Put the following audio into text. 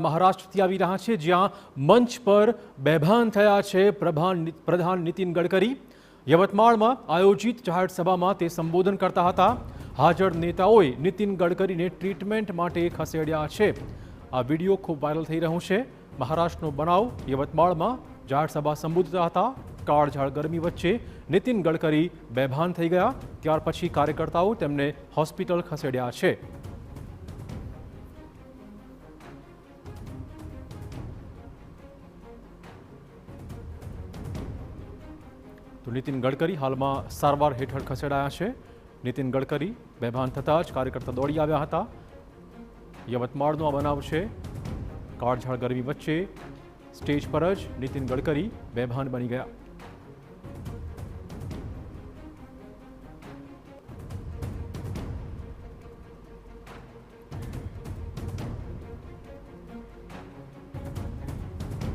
મહારાષ્ટ્રથી આવી રહ્યા છે, જ્યાં મંચ પર બેભાન થયા છે પ્રધાન નીતિન ગડકરી। યવતમાળમાં આયોજિત જાહેર સભામાં તે સંબોધન કરતા હતા। હાજર નેતાઓએ નીતિન ગડકરીને ટ્રીટમેન્ટ માટે ખસેડ્યા છે। આ વિડીયો ખૂબ વાયરલ થઈ રહ્યો છે। મહારાષ્ટ્રનો બનાવ યવતમાળમાં જાહેર સભા સંબોધતા હતા। કાળઝાળ ગરમી વચ્ચે નીતિન ગડકરી બેભાન થઈ ગયા। ત્યાર પછી કાર્યકર્તાઓ તેમને હોસ્પિટલ ખસેડ્યા છે। તો નીતિન ગડકરી હાલમાં સારવાર હેઠળ ખસેડાયા છે। નીતિન ગડકરી બેભાન થતાં જ કાર્યકર્તા દોડી આવ્યા હતા। યવતમાળનો આ બનાવ છે। કાળઝાળ ગરમી વચ્ચે સ્ટેજ પર જ નીતિન ગડકરી બેભાન બની ગયા।